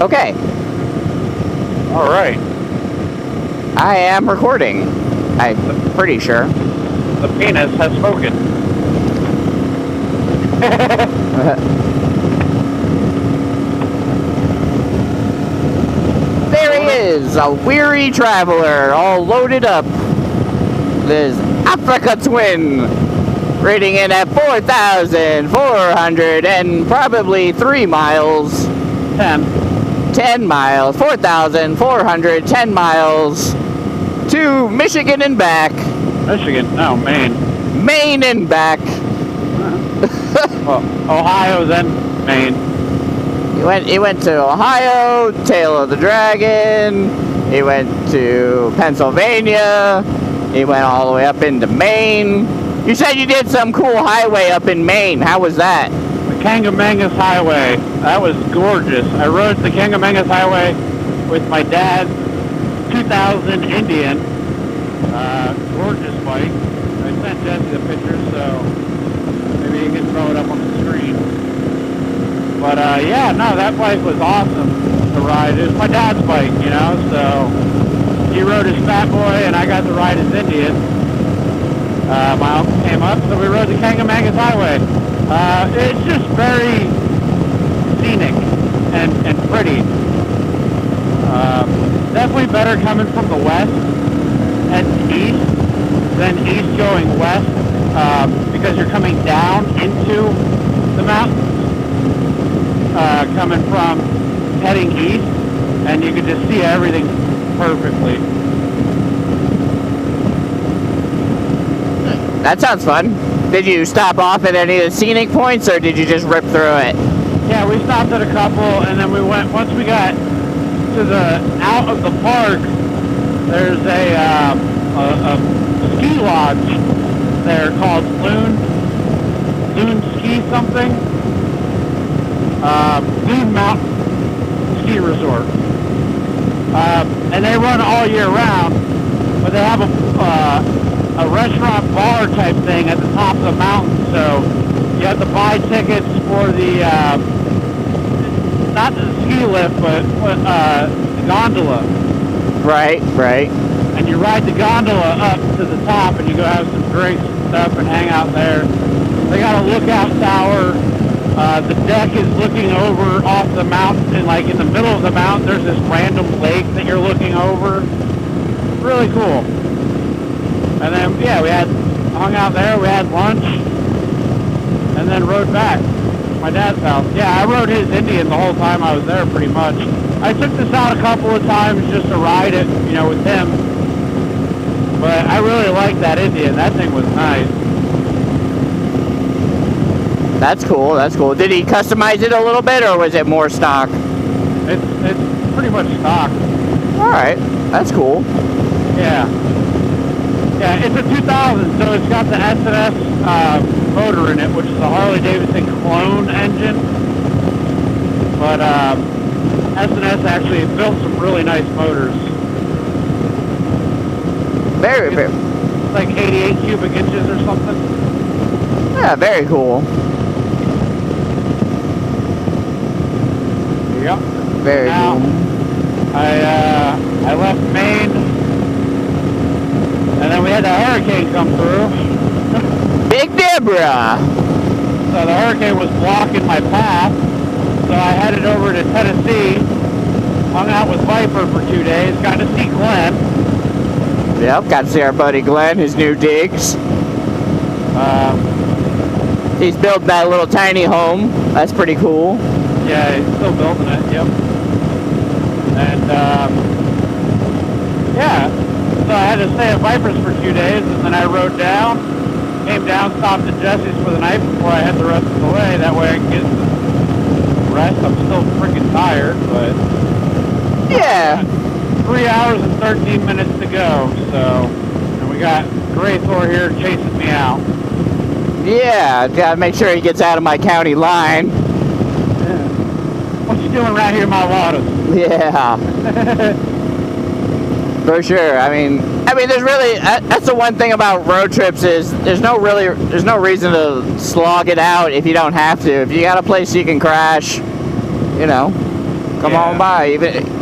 Okay. All right. I am recording. I'm pretty sure. The penis has spoken. There he is, a weary traveler, all loaded up. This Africa Twin, rating in at 4,400 and probably 3 miles. 10 miles, 4,410 miles to Michigan and back. Michigan? No, Maine. Maine and back. Well, Ohio, then Maine. He went to Ohio, Tail of the Dragon. He went to Pennsylvania. He went all the way up into Maine. You said you did some cool highway up in Maine. How was that? The Kangamangas Highway. That was gorgeous. I rode the Kangamangas Highway with my dad's 2000 Indian. Gorgeous bike. I sent Jesse the picture, so maybe you can throw it up on the screen. But yeah, no, that bike was awesome to ride. It was my dad's bike, you know, so he rode his Fat Boy and I got to ride his Indian. My uncle came up, so we rode the Kangamangas Highway. It's just very scenic and pretty. Definitely better coming from the west and east than east going west, because you're coming down into the mountains. Coming from heading east, and you can just see everything perfectly. That sounds fun. Did you stop off at any of the scenic points, or did you just rip through it? Yeah, we stopped at a couple, and then we went, once we got to the out of the park, there's a ski lodge there called Loon Ski something. Loon Mountain Ski Resort. And they run all year round, but they have a restaurant bar type thing at the top of the mountain, so you have to buy tickets for the, not the ski lift, but the gondola. Right. And you ride the gondola up to the top, and you go have some drinks and stuff and hang out there. They got a lookout tower. The deck is looking over off the mountain, and like in the middle of the mountain there's this random lake that you're looking over. Really cool. And then yeah, we hung out there, we had lunch, and then rode back to my dad's house. Yeah, I rode his Indian the whole time I was there pretty much. I took this out a couple of times just to ride it, you know, with him. But I really liked that Indian. That thing was nice. That's cool. Did he customize it a little bit, or was it more stock? It's pretty much stock. All right, that's cool. Yeah, it's a 2000, so it's got the S&S motor in it, which is a Harley-Davidson clone engine. But S&S actually built some really nice motors. Very. It's like 88 cubic inches or something. Yeah, very cool. Yep. Very cool. I left Maine, and then we had the hurricane come through. Big Deborah. So the hurricane was blocking my path, so I headed over to Tennessee, hung out with Viper for 2 days, got to see Glenn. Yep, got to see our buddy Glenn, his new digs. He's built that little tiny home. That's pretty cool. Yeah, he's still building it, yep. And, yeah, so I had to stay at Viper's for 2 days, and then I rode down, came down, stopped at Jesse's for the night before I head the rest of the way. That way I can get some rest. I'm still freaking tired, but... Yeah. 3 hours and 13 minutes to go, so... And we got Gray Thor here chasing me out. Yeah, gotta make sure he gets out of my county line. Yeah. What you doing right here in my waters? Yeah. For sure. I mean, there's really, that's the one thing about road trips is there's no reason to slog it out if you don't have to. If you got a place you can crash, you know, Come on by. Even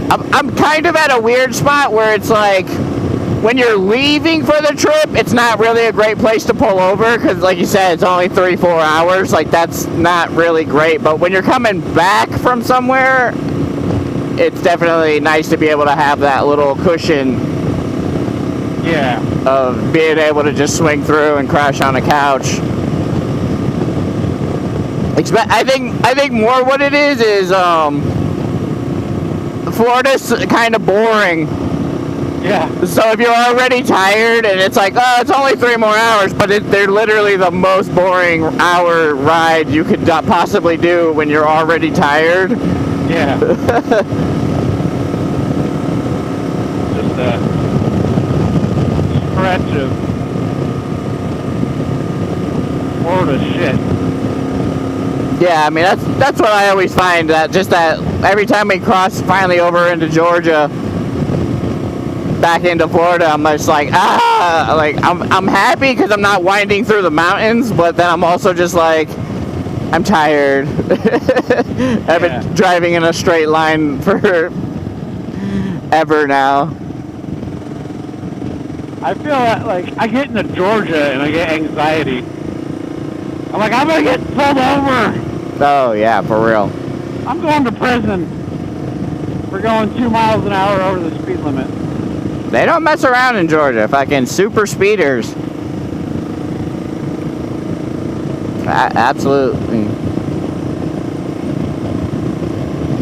I'm kind of at a weird spot where it's like, when you're leaving for the trip, it's not really a great place to pull over because, like you said, it's only 3-4 hours. Like, that's not really great. But when you're coming back from somewhere, it's definitely nice to be able to have that little cushion. Yeah. Of being able to just swing through and crash on a couch. I think more what it is Florida's kind of boring. Yeah. So if you're already tired and it's like, oh, it's only 3 more hours, but they're literally the most boring hour ride you could possibly do when you're already tired. Yeah. Just a stretch of Florida shit. Yeah, I mean, that's what I always find, that every time we cross finally over into Georgia, back into Florida, I'm just like, I'm happy because I'm not winding through the mountains, but then I'm also just like, I'm tired. I've been driving in a straight line for ever now. I feel like I get into Georgia and I get anxiety. I'm like, I'm gonna get pulled over. Oh yeah, for real. I'm going to prison for going 2 miles an hour over the speed limit. They don't mess around in Georgia. Fucking super speeders. Absolutely.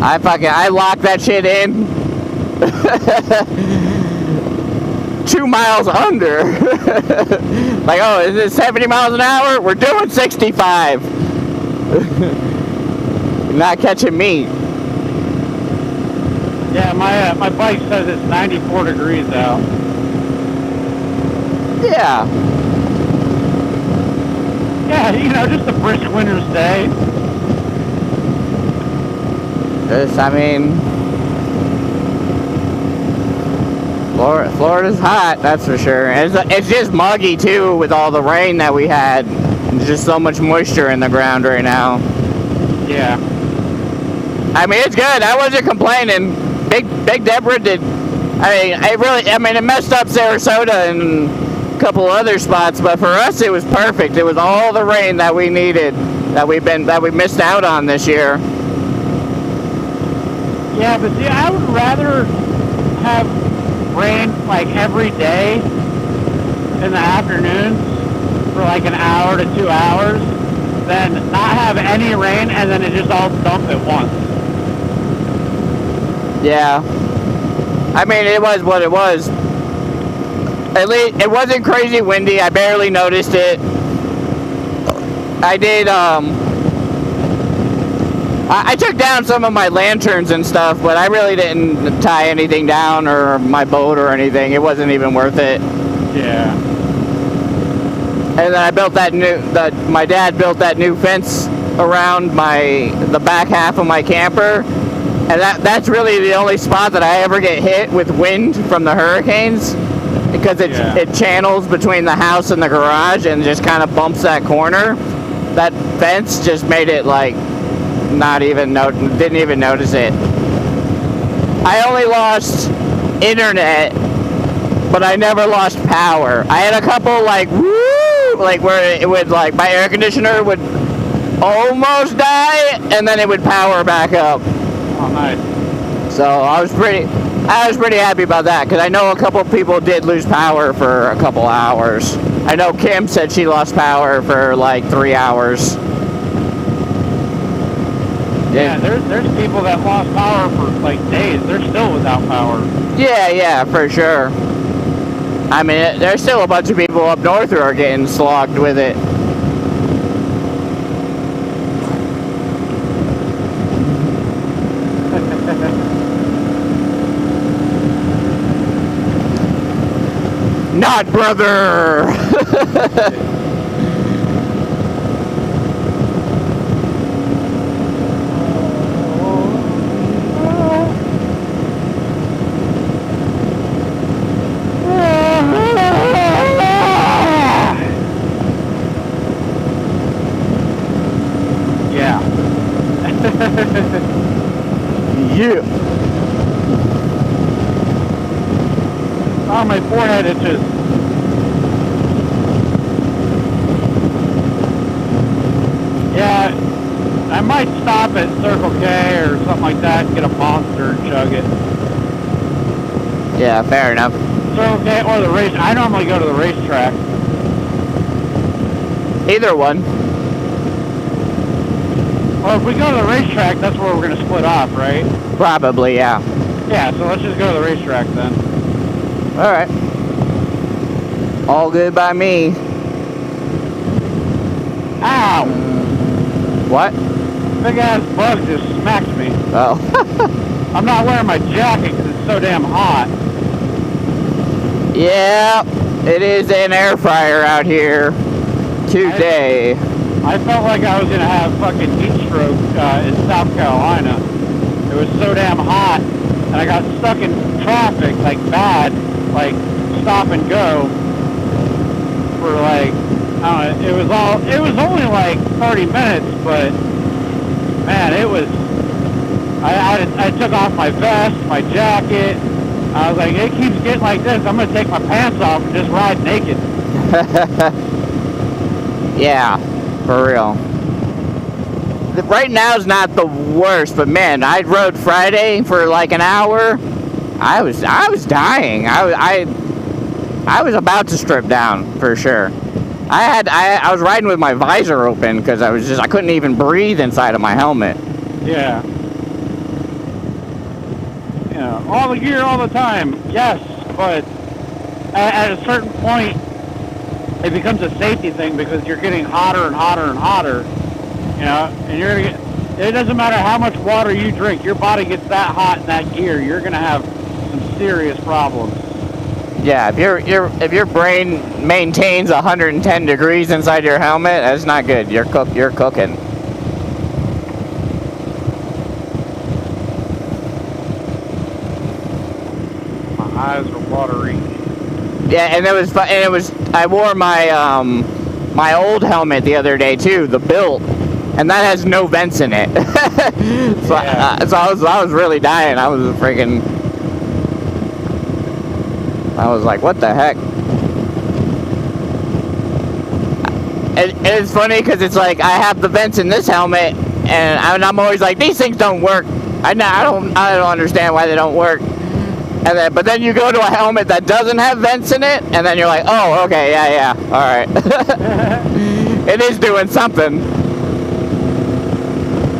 I locked that shit in. 2 miles under. Like, oh, is it 70 miles an hour? We're doing 65. You're not catching me. Yeah, my bike says it's 94 degrees out. Yeah. Yeah, you know, just a brisk winter's day. Florida's hot, that's for sure. It's just muggy too with all the rain that we had. There's just so much moisture in the ground right now. Yeah. I mean, it's good. I wasn't complaining. Big Deborah did. It messed up Sarasota and a couple other spots, but for us it was perfect. It was all the rain that we needed, that we missed out on this year. Yeah, but see, I would rather have rain like every day in the afternoons for like an hour to 2 hours than not have any rain and then it just all dump at once. Yeah. I mean, it was what it was. At least it wasn't crazy windy. I barely noticed it. I did, I took down some of my lanterns and stuff, but I really didn't tie anything down or my boat or anything. It wasn't even worth it. Yeah. And then I built my dad built that new fence around the back half of my camper. And that's really the only spot that I ever get hit with wind from the hurricanes, because it channels between the house and the garage and just kind of bumps that corner. That fence just made it like didn't even notice it. I only lost internet, but I never lost power. I had a couple like where it would like my air conditioner would almost die and then it would power back up. Oh, nice. So I was pretty happy about that, because I know a couple people did lose power for a couple hours. I know Kim said she lost power for like 3 hours. Yeah, there's people that lost power for like days. They're still without power. Yeah, for sure. I mean, there's still a bunch of people up north who are getting slogged with it. Not brother! Yeah. Yeah. Oh, my forehead itches. Yeah, I might stop at Circle K or something like that and get a Monster and chug it. Yeah, fair enough. Circle K or the race. I normally go to the racetrack. Either one. Well, if we go to the racetrack, that's where we're going to split off, right? Probably, yeah. Yeah, so let's just go to the racetrack then. All right. All good by me. Ow! What? Big ass bug just smacked me. Oh. I'm not wearing my jacket because it's so damn hot. Yeah, it is an air fryer out here today. I felt like I was going to have fucking heat stroke in South Carolina. It was so damn hot, and I got stuck in traffic, like bad, like stop and go for like, I don't know, it was only like 30 minutes, but man, it was, I took off my vest, my jacket. I was like, it keeps getting like this, I'm going to take my pants off and just ride naked. Yeah, for real. Right now is not the worst, but man, I rode Friday for like an hour. I was dying. I was about to strip down for sure. I was riding with my visor open because I couldn't even breathe inside of my helmet. Yeah. Yeah, all the gear all the time, yes, but at a certain point, it becomes a safety thing because you're getting hotter and hotter and hotter, you know, and you're gonna get, it doesn't matter how much water you drink, your body gets that hot in that gear, you're gonna have some serious problems. Yeah, if your brain maintains 110 degrees inside your helmet, that's not good. You're cooking. My eyes are watery. Yeah, and it was fun. And it was. I wore my my old helmet the other day too, the Built, and that has no vents in it. So, Yeah. so I was really dying. I was freaking. I was like, what the heck? And it's funny because it's like I have the vents in this helmet, and I'm always like, these things don't work. I don't understand why they don't work. But then you go to a helmet that doesn't have vents in it, and then you're like, oh, okay, yeah, all right. It is doing something.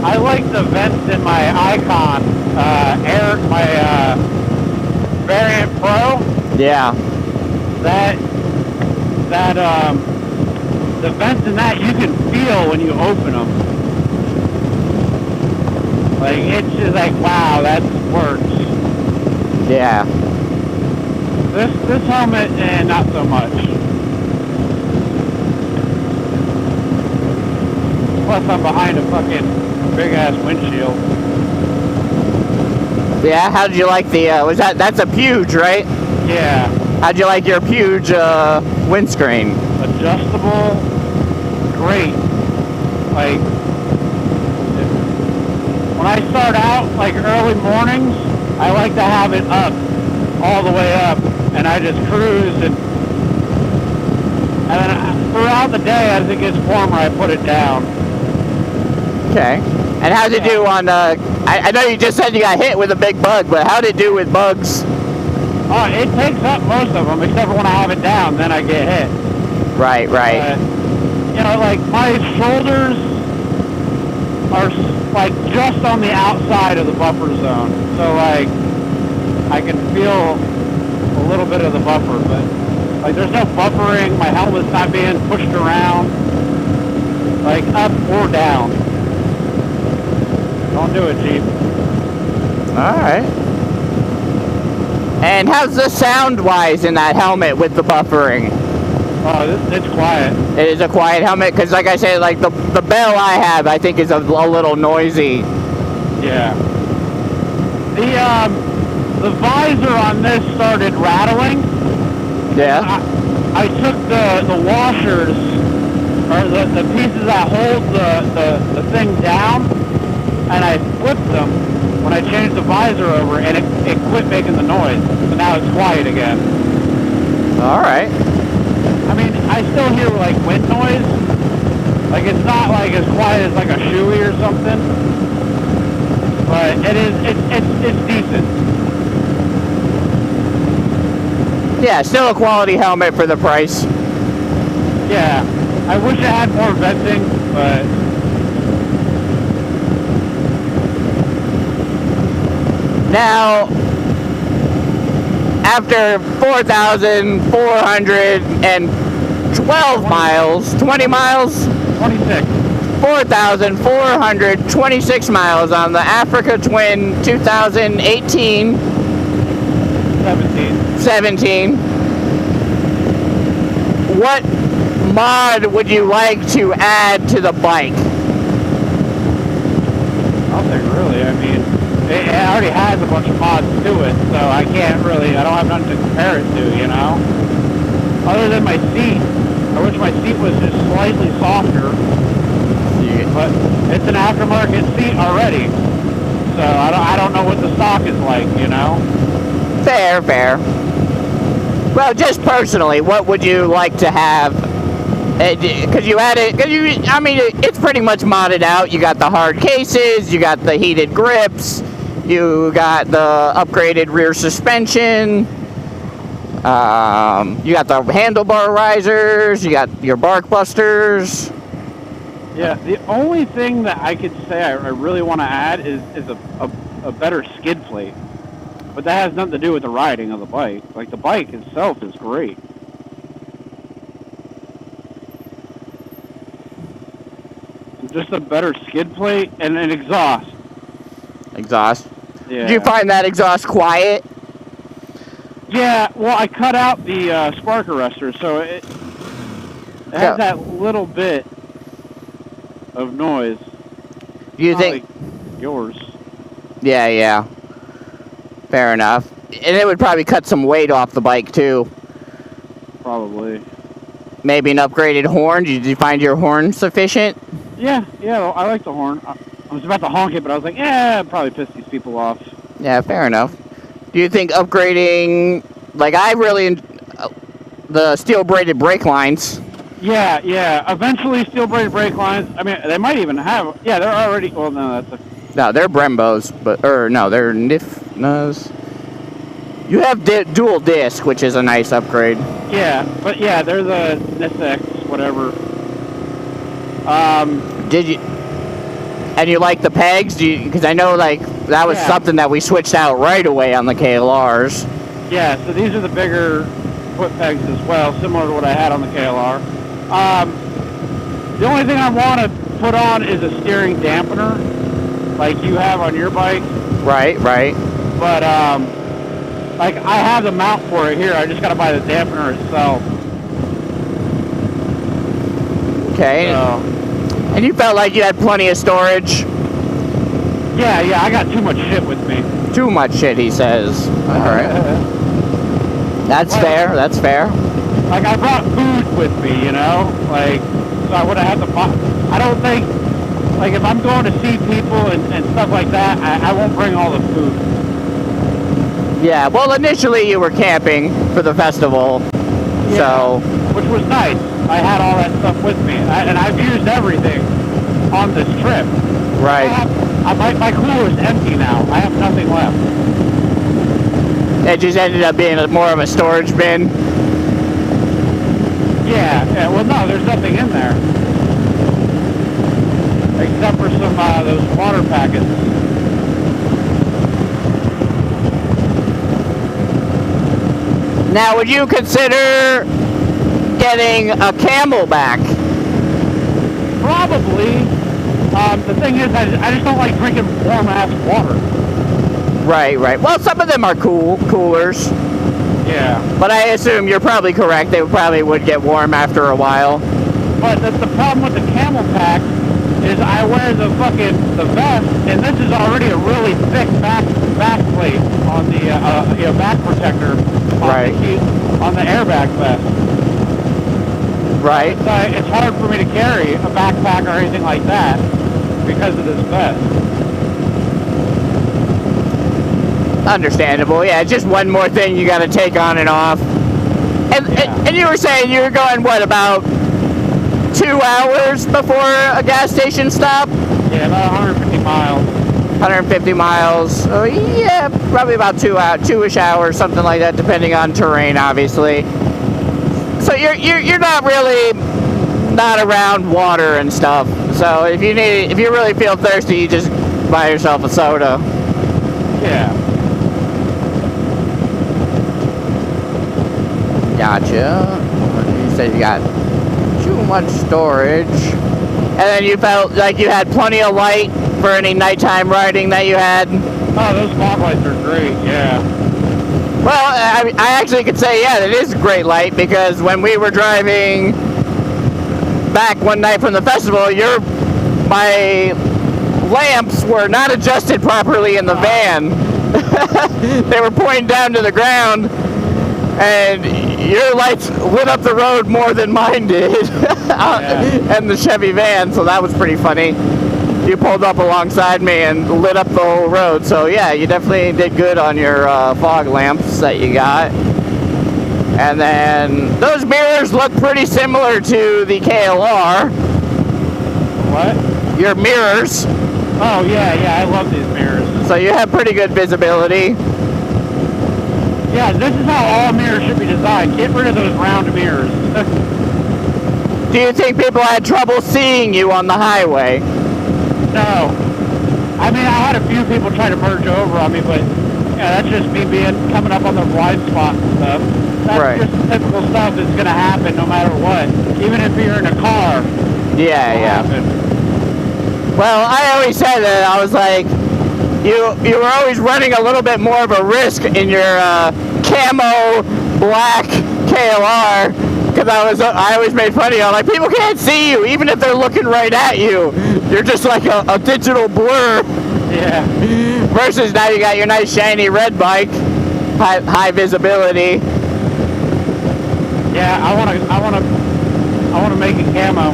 I like the vents in my Icon my Variant Pro. Yeah. The vents in that you can feel when you open them. Like, it's just like, wow, that works. Yeah. This helmet, not so much. Plus, I'm behind a fucking big ass windshield. Yeah. How'd you like the? That's a Puge, right? Yeah. How'd you like your Puge windscreen? Adjustable, great. Like, when I start out, like early mornings, I like to have it up, all the way up, and I just cruise, and then throughout the day, as it gets warmer, I put it down. Okay. And how'd it do on? I know you just said you got hit with a big bug, but how'd it do with bugs? Oh, it takes up most of them, except for when I have it down, then I get hit. Right. You know, like my shoulders are like just on the outside of the buffer zone, so like I can feel a little bit of the buffer, but like there's no buffering. My helmet's not being pushed around, like up or down. Don't do it, Jeep. All right. And how's the sound-wise in that helmet with the buffering? Oh, it's quiet. It is a quiet helmet because, like I said, like the bell I have, I think is a little noisy. Yeah. The visor on this started rattling. Yeah. I took the washers, or the pieces that hold the thing down, and and I flipped them when I changed the visor over, and it quit making the noise. So now it's quiet again. All right. I mean, I still hear like wind noise. Like it's not like as quiet as like a shoey or something, but it's decent. Yeah, still a quality helmet for the price. Yeah, I wish it had more venting, but now, after 4,412 miles, 20 miles? 26. 4,426 miles on the Africa Twin 2018. 17. What mod would you like to add to the bike? Nothing really. I mean, it already has a bunch of mods to it, so I don't have nothing to compare it to, you know? Other than my seat, I wish my seat was just slightly softer, but it's an aftermarket seat already, so I don't know what the stock is like, you know? Fair. Well, just personally, what would you like to have? Because you added, it's pretty much modded out. You got the hard cases, you got the heated grips, you got the upgraded rear suspension, you got the handlebar risers, you got your bark busters. Yeah, the only thing that I could say I really want to add is a better skid plate. But that has nothing to do with the riding of the bike. Like, the bike itself is great. Just a better skid plate and an exhaust. Exhaust? Yeah. Did you find that exhaust quiet? Yeah, well, I cut out the spark arrestor, so it has that little bit of noise. You think? Like yours. Yeah. Fair enough. And it would probably cut some weight off the bike, too. Probably. Maybe an upgraded horn? Did you find your horn sufficient? Yeah, I like the horn. I was about to honk it, but I was like, it probably pissed these people off. Yeah, fair enough. Do you think upgrading, the steel braided brake lines? Yeah. Eventually, steel braided brake lines. I mean, they might even have. Yeah, they're already. Well, no, No, they're Brembos, they're NIFNAs. You have dual disc, which is a nice upgrade. Yeah, but yeah, they're the NISX, whatever. Did you? And you like the pegs? Because I know that was something that we switched out right away on the KLRs. Yeah, so these are the bigger foot pegs as well, similar to what I had on the KLR. The only thing I want to put on is a steering dampener, like you have on your bike. Right. But I have the mount for it here. I just got to buy the dampener itself. Okay. So, and you felt like you had plenty of storage? Yeah, I got too much shit with me. Too much shit, he says. All right. That's fair. Like, I brought food with me, you know? Like, so I would have had to buy. I don't think, like, if I'm going to see people and stuff like that, I won't bring all the food. Yeah, well, initially you were camping for the festival, so... Which was nice. I had all that stuff with me, and I've used everything on this trip. Right. My cooler's empty now. I have nothing left. It just ended up being more of a storage bin? Yeah, well, no, there's nothing in there. Except for some, those water packets. Now, would you consider getting a Camelback? Probably. The thing is, I just don't like drinking warm-ass water. Right. Well, some of them are coolers. Yeah. But I assume you're probably correct. They probably would get warm after a while. But the problem with the Camelback is I wear the vest, and this is already a really thick back plate on the back protector on the airbag vest. Right. It's hard for me to carry a backpack or anything like that because of this vest. Understandable. Yeah, just one more thing you got to take on and off. And you were saying you were going, what, about 2 hours before a gas station stop? Yeah, about 150 miles. 150 miles. Oh, yeah, probably about 2-ish hours, something like that, depending on terrain, obviously. So you're not really not around water and stuff. So if you really feel thirsty, you just buy yourself a soda. Yeah. Gotcha. You said you got too much storage. And then you felt like you had plenty of light for any nighttime riding that you had? Oh, those fog lights are great, yeah. Well, I actually could say, yeah, it is great light, because when we were driving back one night from the festival, my lamps were not adjusted properly in the van. They were pointing down to the ground, and your lights lit up the road more than mine did. And the Chevy van, so that was pretty funny. You pulled up alongside me and lit up the whole road, so yeah, you definitely did good on your fog lamps that you got. And then those mirrors look pretty similar to the KLR. What? Your mirrors. Oh yeah, I love these mirrors. So you have pretty good visibility. Yeah, this is how all mirrors should be designed. Get rid of those round mirrors. Do you think people had trouble seeing you on the highway? No. I mean, I had a few people try to merge over on me, but yeah, that's just me coming up on the blind spot and stuff. That's just typical stuff that's going to happen no matter what. Even if you're in a car. Yeah. Well, I always said that. I was like, you were always running a little bit more of a risk in your camo black KLR, because I always made fun of you. I'm like, people can't see you, even if they're looking right at you. You're just like a digital blur. Yeah. Versus now you got your nice shiny red bike, high visibility. Yeah, I want to make it camo.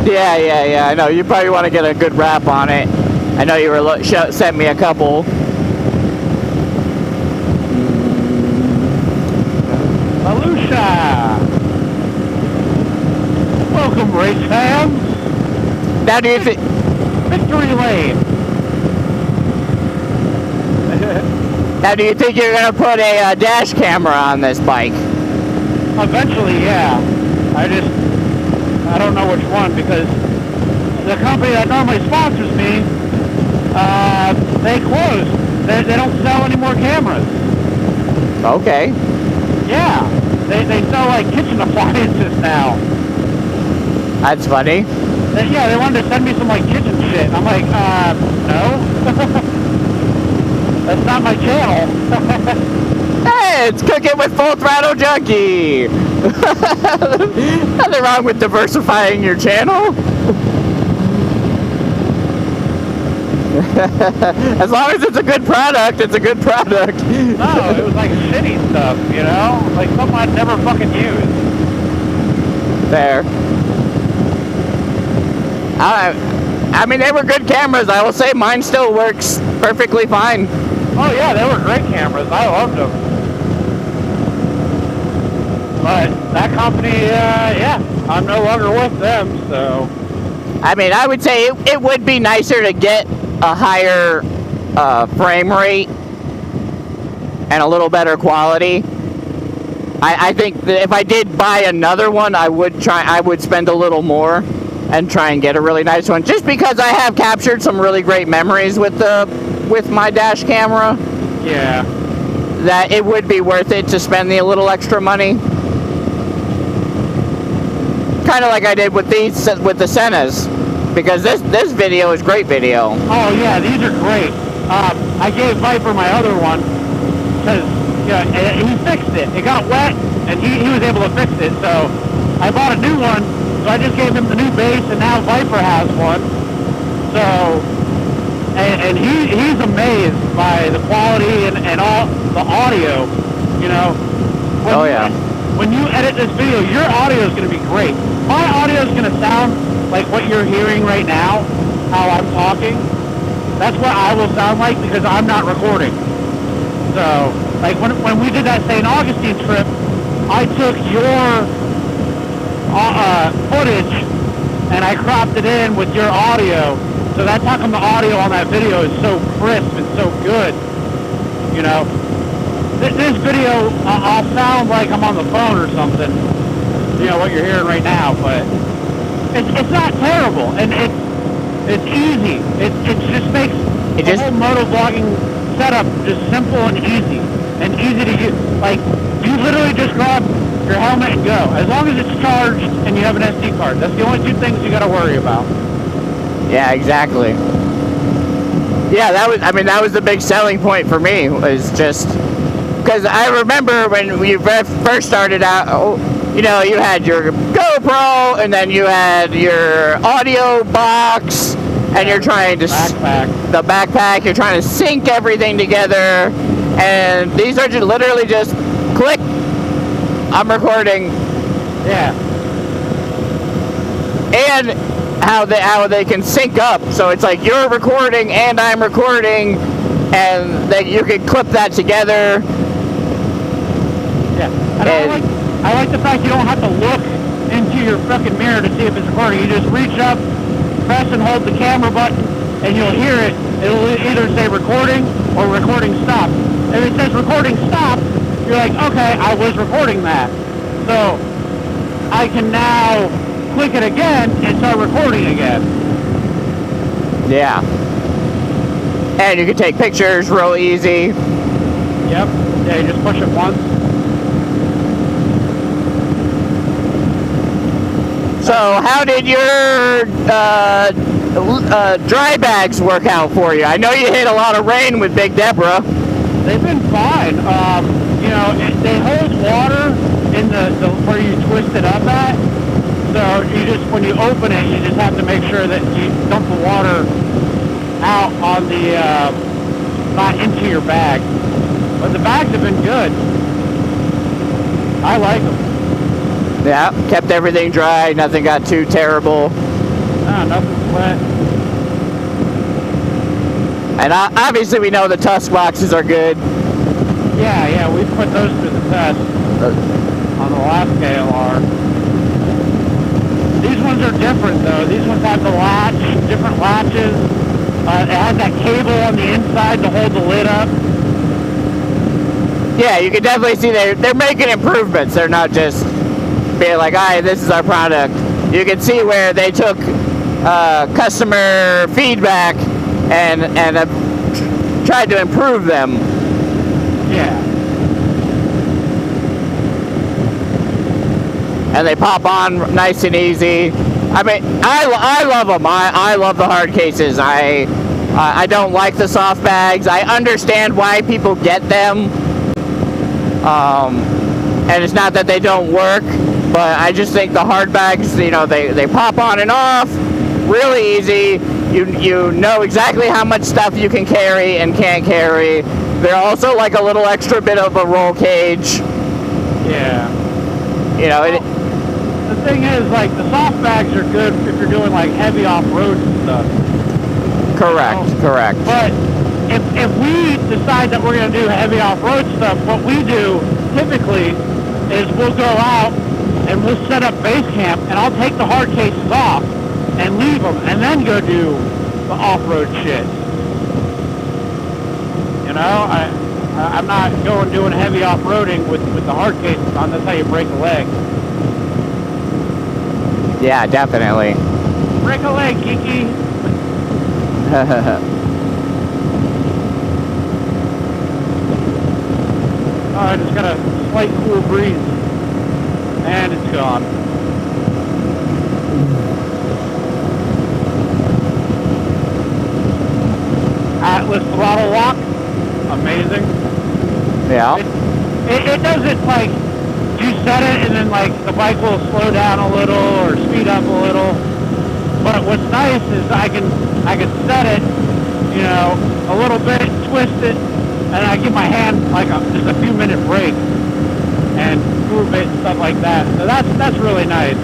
Yeah. I know. You probably want to get a good wrap on it. I know you were sent me a couple. Malusha! Welcome, race fans! Now do you think... Victory lane! Now do you think you're going to put a dash camera on this bike? Eventually, yeah. I don't know which one, because the company that normally sponsors me, they closed. They don't sell any more cameras. Okay. Yeah. They sell like kitchen appliances now. That's funny. They wanted to send me some like kitchen shit. I'm like, no. That's not my channel. Hey, it's Cooking with Full Throttle Junkie. Nothing wrong with diversifying your channel. As long as it's a good product, it's a good product. No, it was like shitty stuff, you know? Like something I'd never fucking use. There. I mean, they were good cameras. I will say mine still works perfectly fine. Oh yeah, they were great cameras. I loved them. But that company, yeah, I'm no longer with them, so. I mean, I would say it would be nicer to get a higher frame rate and a little better quality. I think that if I did buy another one, I would spend a little more and try and get a really nice one, just because I have captured some really great memories with my dash camera. Yeah. That it would be worth it to spend the little extra money. Kind of like I did with the Sennas, because this video is great video. Oh yeah, these are great. I gave Viper my other one because he fixed it. It got wet, and he was able to fix it. So I bought a new one. So I just gave him the new base, and now Viper has one. So and he's amazed by the quality and all the audio. You know. When you edit this video, your audio is going to be great. My audio is going to sound like what you're hearing right now, how I'm talking. That's what I will sound like because I'm not recording. So, like when we did that St. Augustine trip, I took your footage and I cropped it in with your audio. So that's how come the audio on that video is so crisp and so good. You know, this video, I'll sound like I'm on the phone or something. You know what you're hearing right now, but it's not terrible, and it's easy. It just makes the whole motovlogging setup just simple and easy to use. Like, you literally just grab your helmet and go. As long as it's charged and you have an SD card, that's the only two things you got to worry about. Yeah, exactly. Yeah, that was the big selling point for me, was just because I remember when we first started out, you know, you had your GoPro and then you had your audio box and you're trying to the backpack, you're trying to sync everything together, and these are just literally just click, I'm recording. Yeah. And how they can sync up, so it's like you're recording and I'm recording, and that you can clip that together. Yeah, and I like the fact you don't have to look into your fucking mirror to see if it's recording. You just reach up, press and hold the camera button, and you'll hear it. It'll either say recording or recording stop. If it says recording stop, you're like, okay, I was recording that, so I can now click it again and start recording again. Yeah. And you can take pictures real easy. Yep. Yeah, you just push it once. So how did your dry bags work out for you? I know you hit a lot of rain with Big Deborah. They've been fine. You know, they hold water in the where you twist it up at. So you just, when you open it, you just have to make sure that you dump the water out on the, not into your bag. But the bags have been good. I like them. Yeah, kept everything dry, nothing got too terrible. No, nothing's wet. And obviously we know the tusk boxes are good. Yeah, we put those to the test on the last KLR. These ones are different though. These ones have the latch, different latches. It has that cable on the inside to hold the lid up. Yeah, you can definitely see they're making improvements. They're not just being like, all right, this is our product. You can see where they took customer feedback and tried to improve them. Yeah. And they pop on nice and easy. I mean, I love them. I love the hard cases. I don't like the soft bags. I understand why people get them. And it's not that they don't work, but I just think the hard bags, you know, they pop on and off really easy. You know exactly how much stuff you can carry and can't carry. They're also like a little extra bit of a roll cage. Yeah. You know, well, the thing is, like, the soft bags are good if you're doing like heavy off-road stuff. Correct. But if we decide that we're going to do heavy off-road stuff, what we do typically is we'll go out and we'll set up base camp, and I'll take the hard cases off and leave them, and then go do the off-road shit. You know, I'm not doing heavy off-roading with the hard cases on. That's how you break a leg. Yeah, definitely. Break a leg, Kiki. Oh, I just got a slight cool breeze. And it's gone. Atlas throttle lock. Amazing. Yeah. It doesn't, like, you set it and then, like, the bike will slow down a little or speed up a little. But what's nice is I can set it, you know, a little bit, twist it, and I give my hand like just a few minute break and move it and stuff like that. So that's really nice.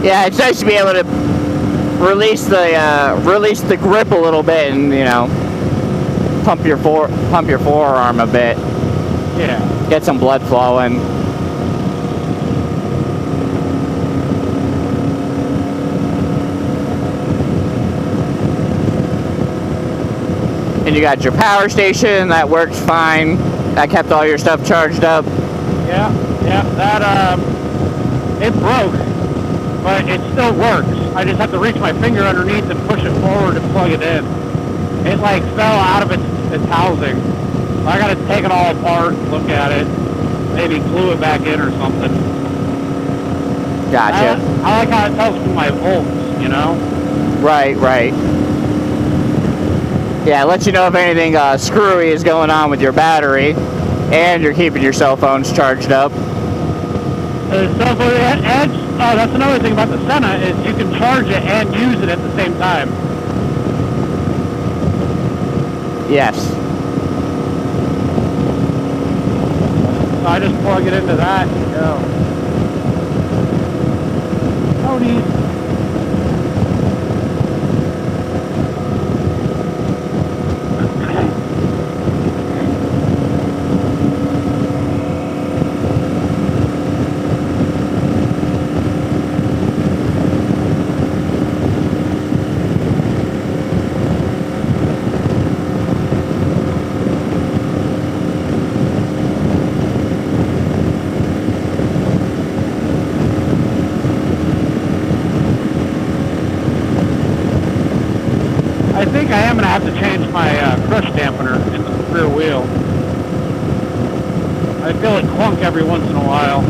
Yeah, it's nice to be able to release the grip a little bit, and you know, pump your forearm a bit. Yeah. Get some blood flowing. And you got your power station that works fine. That kept all your stuff charged up. Yeah, that it broke, but it still works. I just have to reach my finger underneath and push it forward and plug it in. It like fell out of its housing. So I gotta take it all apart, look at it, maybe glue it back in or something. Gotcha. I like how it tells me my volts, you know? Right. Yeah, it lets you know if anything screwy is going on with your battery, and you're keeping your cell phones charged up. Cell phone, and that's another thing about the Senna is you can charge it and use it at the same time. Yes. So I just plug it into that and go. Oh, neat. I think I am going to have to change my crush dampener in the rear wheel. I feel it clunk every once in a while.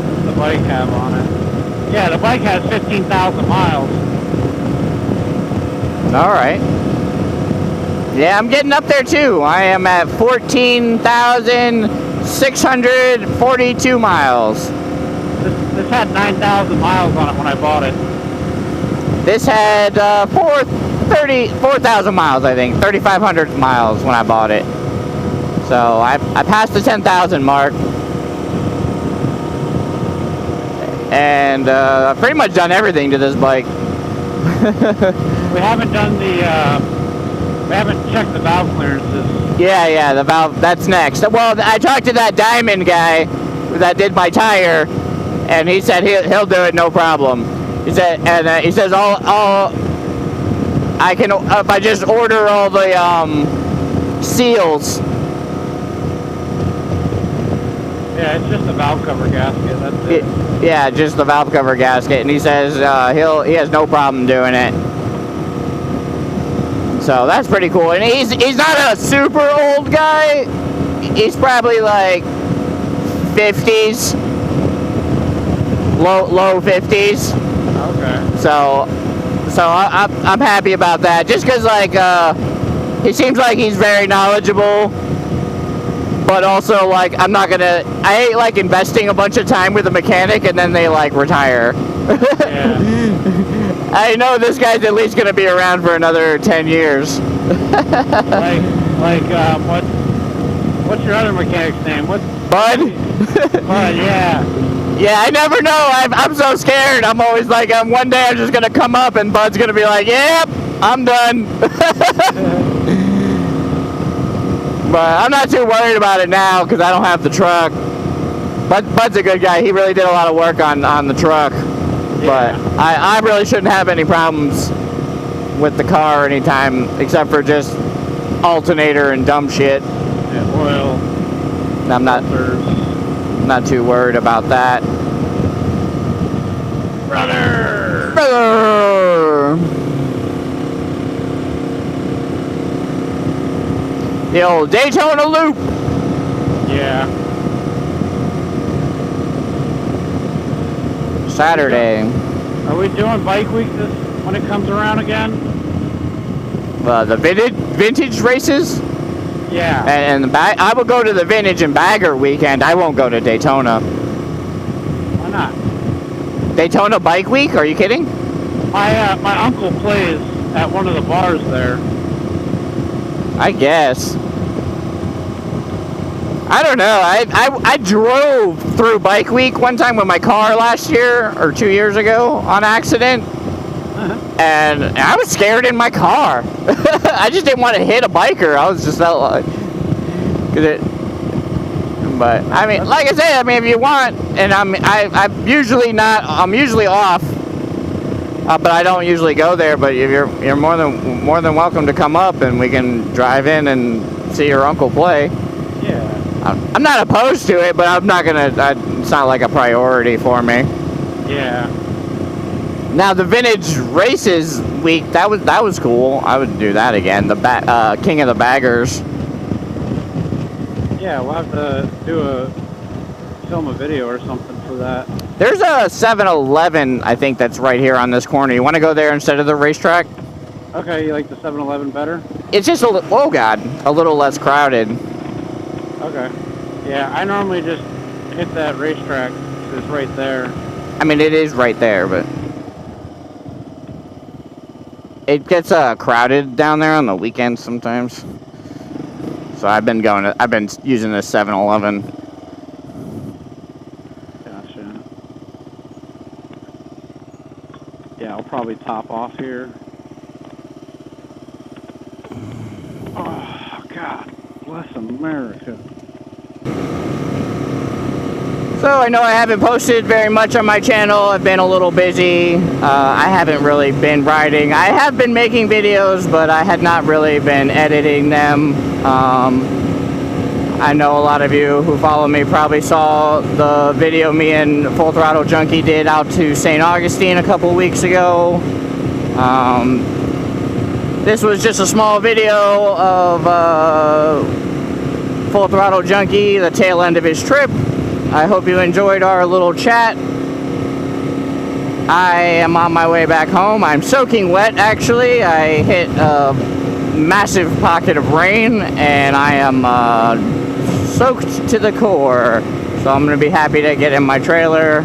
What's the bike have on it? Yeah, the bike has 15,000 miles. All right. Yeah, I'm getting up there too. I am at 14,642 miles. This had 9,000 miles on it when I bought it. This had 4,000 miles, I think. 3,500 miles when I bought it. So I passed the 10,000 mark. And I've pretty much done everything to this bike. We haven't done we haven't checked the valve clearances. Yeah, the valve, that's next. Well, I talked to that Diamond guy that did my tire, and he said he'll do it, no problem. He said, and he says I can, if I just order all the seals. Yeah, it's just a valve cover gasket, that's it. Yeah, just the valve cover gasket, and he says he has no problem doing it. So that's pretty cool. And he's not a super old guy. He's probably like 50s, low 50s. Okay. So I'm happy about that. Just because like he seems like he's very knowledgeable, but also like I hate like investing a bunch of time with a mechanic and then they like retire. Yeah. I know this guy's at least gonna be around for another 10 years. What's your other mechanic's name? Bud? Bud, yeah. Yeah, I never know. I'm so scared. I'm always like, one day I'm just gonna come up and Bud's gonna be like, yep, I'm done. But I'm not too worried about it now because I don't have the truck. Bud's a good guy. He really did a lot of work on the truck. But I really shouldn't have any problems with the car anytime except for just alternator and dumb shit. Yeah, oil. I'm not too worried about that. Brother! The old Daytona Loop. Yeah. Saturday. Are we doing bike week when it comes around again? The vintage races? Yeah. And I will go to the vintage and bagger weekend. I won't go to Daytona. Why not? Daytona Bike Week? Are you kidding? My uncle plays at one of the bars there. I guess. I don't know. I drove through Bike Week one time with my car last year or 2 years ago on accident. And I was scared in my car. I just didn't want to hit a biker. I was just felt like, but I mean, like I said, I mean, if you want, and I'm usually off, but I don't usually go there. But if you're more than welcome to come up, and we can drive in and see your uncle play. Yeah. I'm not opposed to it, but I'm not gonna. It's not like a priority for me. Yeah. Now the vintage races week, that was cool. I would do that again. The King of the Baggers. Yeah, we'll have to film a video or something for that. There's a 7-Eleven, I think, that's right here on this corner. You want to go there instead of the racetrack? Okay, you like the 7-Eleven better? It's just a little less crowded. Okay. Yeah, I normally just hit that racetrack. It's right there. I mean, it is right there, but it gets crowded down there on the weekends sometimes. So I've been using this 7-Eleven. Gotcha. Yeah, I'll probably top off here. Oh, God bless America. So I know I haven't posted very much on my channel. I've been a little busy. I haven't really been riding. I have been making videos, but I had not really been editing them. I know a lot of you who follow me probably saw the video me and Full Throttle Junkie did out to St. Augustine a couple weeks ago. This was just a small video of Full Throttle Junkie, the tail end of his trip. I hope you enjoyed our little chat. I am on my way back home. I'm soaking wet, actually. I hit a massive pocket of rain, and I am soaked to the core. So I'm going to be happy to get in my trailer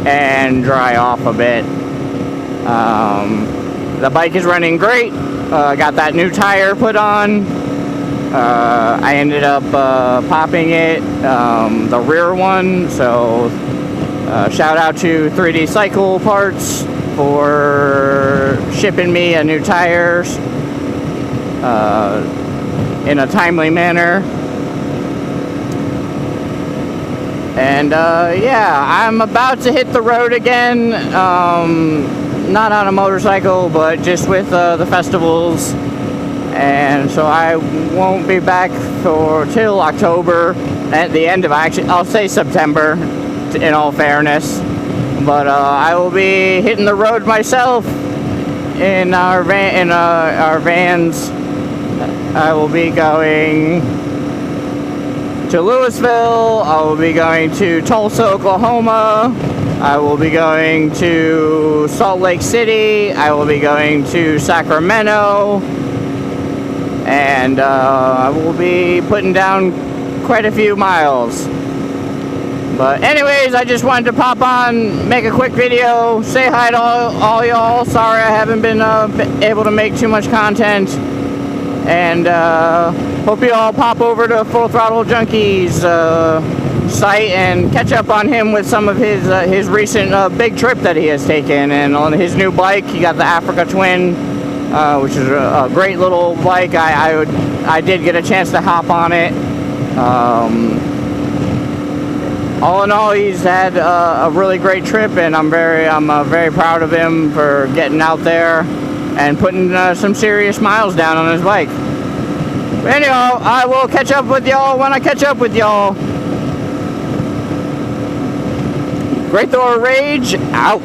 and dry off a bit. The bike is running great. Got that new tire put on. I ended up popping it, the rear one, so shout out to 3D Cycle Parts for shipping me a new tire in a timely manner. And yeah, I'm about to hit the road again, not on a motorcycle, but just with the festivals. And so I won't be back till October, at the end of, I'll say September, in all fairness. But I will be hitting the road myself in our vans. I will be going to Louisville. I will be going to Tulsa, Oklahoma. I will be going to Salt Lake City. I will be going to Sacramento. And I will be putting down quite a few miles. But anyways, I just wanted to pop on, make a quick video, say hi to all y'all. Sorry I haven't been able to make too much content. And hope you all pop over to Full Throttle Junkie's site and catch up on him with some of his recent big trip that he has taken. And on his new bike, he got the Africa Twin, which is a great little bike. I did get a chance to hop on it. All in all, he's had a really great trip, and I'm very proud of him for getting out there and putting some serious miles down on his bike. But anyhow, I will catch up with y'all when I catch up with y'all. Great Thor Rage out.